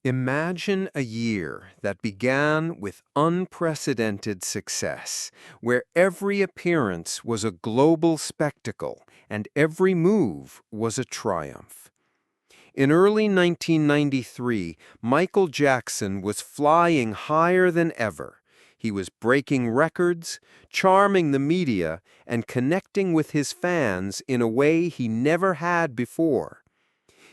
Imagine a year that began with unprecedented success, where every appearance was a global spectacle and every move was a triumph. In early 1993, Michael Jackson was flying higher than ever. He was breaking records, charming the media, and connecting with his fans in a way he never had before.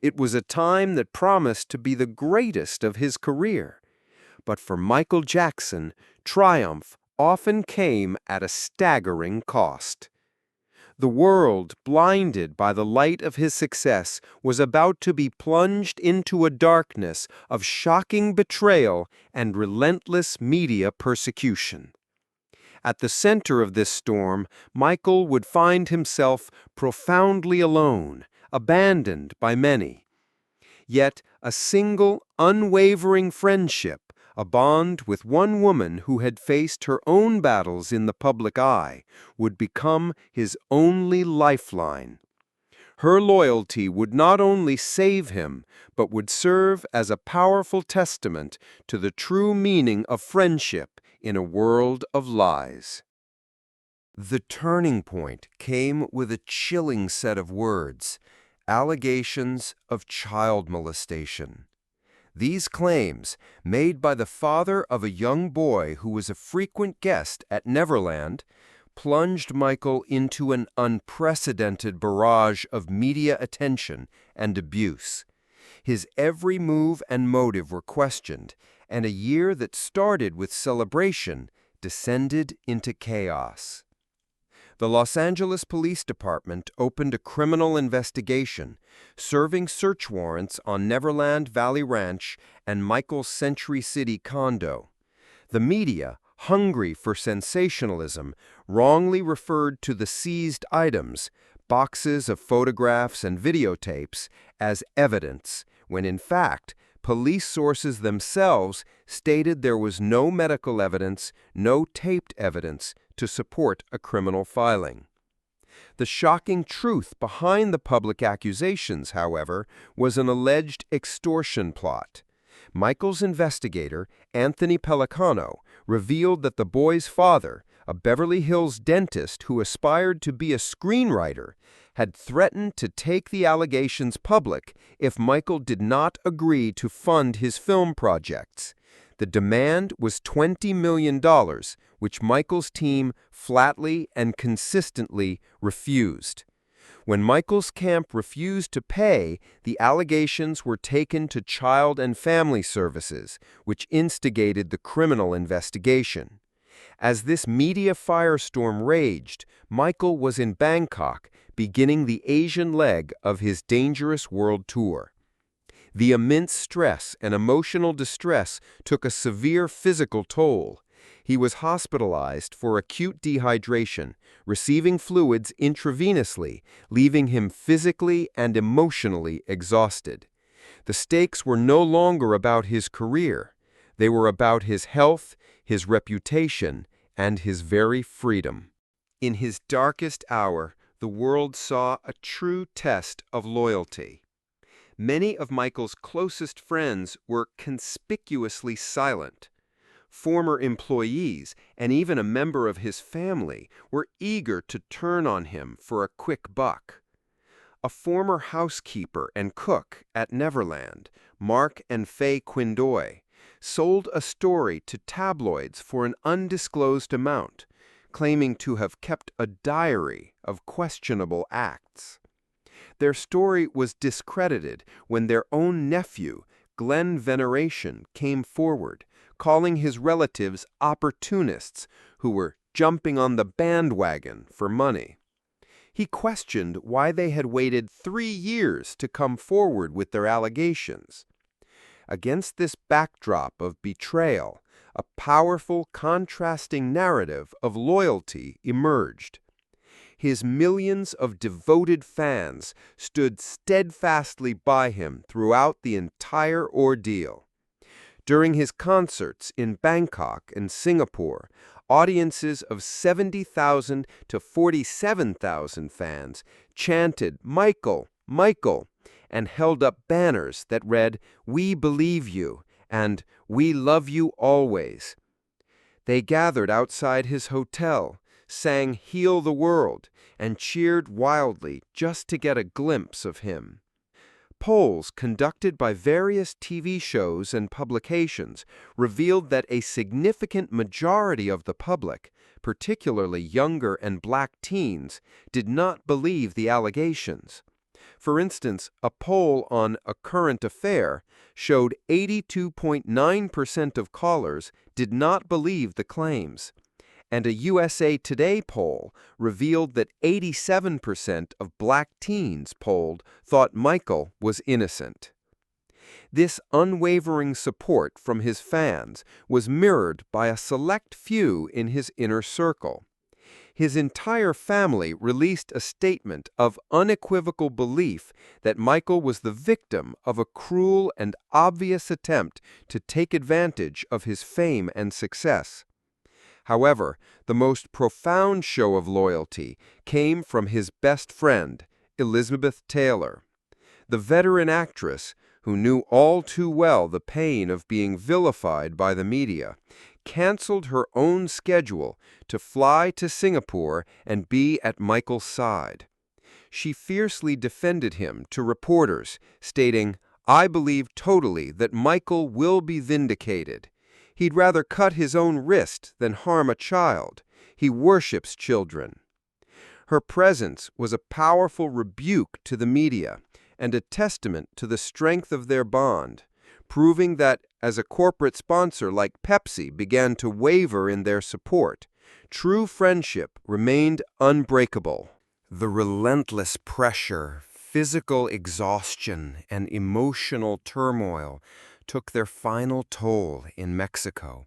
It was a time that promised to be the greatest of his career. But for Michael Jackson, triumph often came at a staggering cost. The world, blinded by the light of his success, was about to be plunged into a darkness of shocking betrayal and relentless media persecution. At the center of this storm, Michael would find himself profoundly alone, abandoned by many. Yet a single, unwavering friendship, a bond with one woman who had faced her own battles in the public eye, would become his only lifeline. Her loyalty would not only save him, but would serve as a powerful testament to the true meaning of friendship in a world of lies. The turning point came with a chilling set of words: allegations of child molestation. These claims, made by the father of a young boy who was a frequent guest at Neverland, plunged Michael into an unprecedented barrage of media attention and abuse. His every move and motive were questioned, and a year that started with celebration descended into chaos. The Los Angeles Police Department opened a criminal investigation, serving search warrants on Neverland Valley Ranch and Michael's Century City condo. The media, hungry for sensationalism, wrongly referred to the seized items, boxes of photographs and videotapes, as evidence, when in fact, police sources themselves stated there was no medical evidence, no taped evidence, to support a criminal filing. The shocking truth behind the public accusations, however, was an alleged extortion plot. Michael's investigator, Anthony Pellicano, revealed that the boy's father, a Beverly Hills dentist who aspired to be a screenwriter, had threatened to take the allegations public if Michael did not agree to fund his film projects. The demand was $20 million, which Michael's team flatly and consistently refused. When Michael's camp refused to pay, the allegations were taken to Child and Family Services, which instigated the criminal investigation. As this media firestorm raged, Michael was in Bangkok, beginning the Asian leg of his Dangerous World Tour. The immense stress and emotional distress took a severe physical toll. He was hospitalized for acute dehydration, receiving fluids intravenously, leaving him physically and emotionally exhausted. The stakes were no longer about his career. They were about his health, his reputation, and his very freedom. In his darkest hour, the world saw a true test of loyalty. Many of Michael's closest friends were conspicuously silent. Former employees, and even a member of his family, were eager to turn on him for a quick buck. A former housekeeper and cook at Neverland, Mark and Faye Quindoy, sold a story to tabloids for an undisclosed amount, claiming to have kept a diary of questionable acts. Their story was discredited when their own nephew, Glenn Veneration, came forward, calling his relatives opportunists who were jumping on the bandwagon for money. He questioned why they had waited 3 years to come forward with their allegations. Against this backdrop of betrayal, a powerful, contrasting narrative of loyalty emerged. His millions of devoted fans stood steadfastly by him throughout the entire ordeal. During his concerts in Bangkok and Singapore, audiences of 70,000 to 47,000 fans chanted, "Michael, Michael," and held up banners that read, "We believe you," and "We love you always." They gathered outside his hotel, sang "Heal the World," and cheered wildly just to get a glimpse of him. Polls conducted by various TV shows and publications revealed that a significant majority of the public, particularly younger and black teens, did not believe the allegations. For instance, a poll on A Current Affair showed 82.9% of callers did not believe the claims, and a USA Today poll revealed that 87% of black teens polled thought Michael was innocent. This unwavering support from his fans was mirrored by a select few in his inner circle. His entire family released a statement of unequivocal belief that Michael was the victim of a cruel and obvious attempt to take advantage of his fame and success. However, the most profound show of loyalty came from his best friend, Elizabeth Taylor. The veteran actress, who knew all too well the pain of being vilified by the media, canceled her own schedule to fly to Singapore and be at Michael's side. She fiercely defended him to reporters, stating, "I believe totally that Michael will be vindicated. He'd rather cut his own wrist than harm a child. He worships children." Her presence was a powerful rebuke to the media and a testament to the strength of their bond, proving that as a corporate sponsor like Pepsi began to waver in their support, true friendship remained unbreakable. The relentless pressure, physical exhaustion, and emotional turmoil took their final toll in Mexico.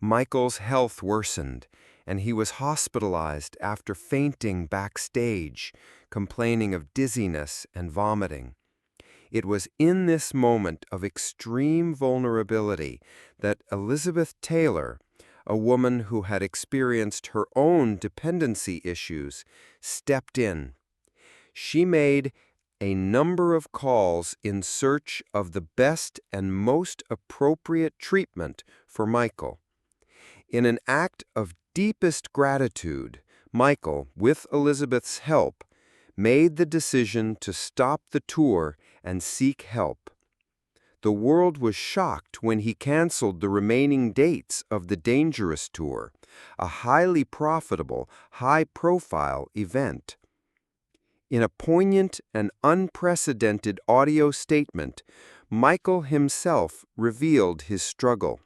Michael's health worsened, and he was hospitalized after fainting backstage, complaining of dizziness and vomiting. It was in this moment of extreme vulnerability that Elizabeth Taylor, a woman who had experienced her own dependency issues, stepped in. She made a number of calls in search of the best and most appropriate treatment for Michael. In an act of deepest gratitude, Michael, with Elizabeth's help, made the decision to stop the tour and seek help. The world was shocked when he canceled the remaining dates of the Dangerous Tour, a highly profitable, high-profile event. In a poignant and unprecedented audio statement, Michael himself revealed his struggle.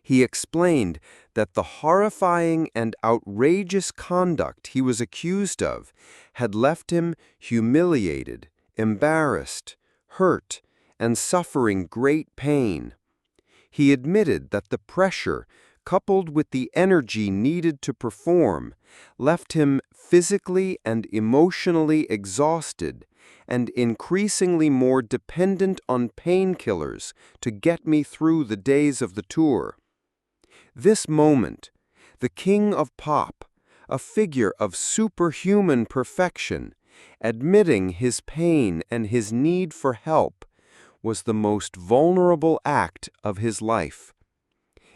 He explained that the horrifying and outrageous conduct he was accused of had left him humiliated, embarrassed, hurt, and suffering great pain. He admitted that the pressure, coupled with the energy needed to perform, left him physically and emotionally exhausted and increasingly more dependent on painkillers to get me through the days of the tour. This moment, the king of pop, a figure of superhuman perfection, admitting his pain and his need for help, was the most vulnerable act of his life.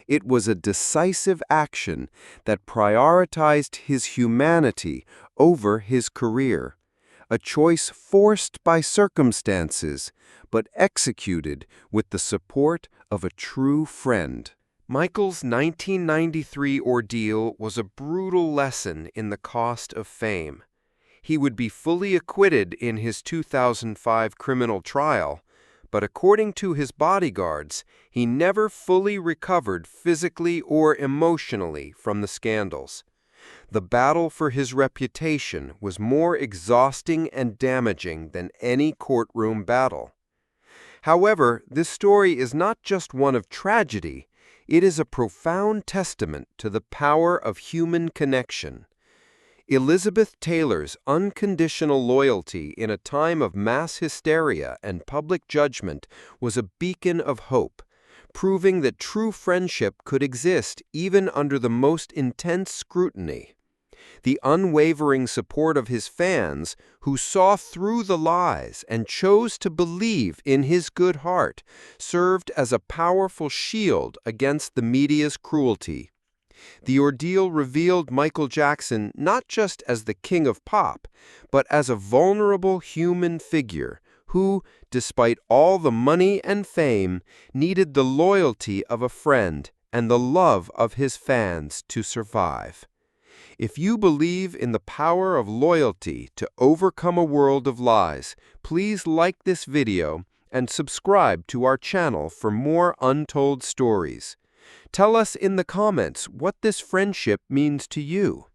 It was a decisive action that prioritized his humanity over his career, a choice forced by circumstances, but executed with the support of a true friend. Michael's 1993 ordeal was a brutal lesson in the cost of fame. He would be fully acquitted in his 2005 criminal trial, but according to his bodyguards, he never fully recovered physically or emotionally from the scandals. The battle for his reputation was more exhausting and damaging than any courtroom battle. However, this story is not just one of tragedy, it is a profound testament to the power of human connection. Elizabeth Taylor's unconditional loyalty in a time of mass hysteria and public judgment was a beacon of hope, proving that true friendship could exist even under the most intense scrutiny. The unwavering support of his fans, who saw through the lies and chose to believe in his good heart, served as a powerful shield against the media's cruelty. The ordeal revealed Michael Jackson not just as the king of pop, but as a vulnerable human figure who, despite all the money and fame, needed the loyalty of a friend and the love of his fans to survive. If you believe in the power of loyalty to overcome a world of lies, please like this video and subscribe to our channel for more untold stories. Tell us in the comments what this friendship means to you.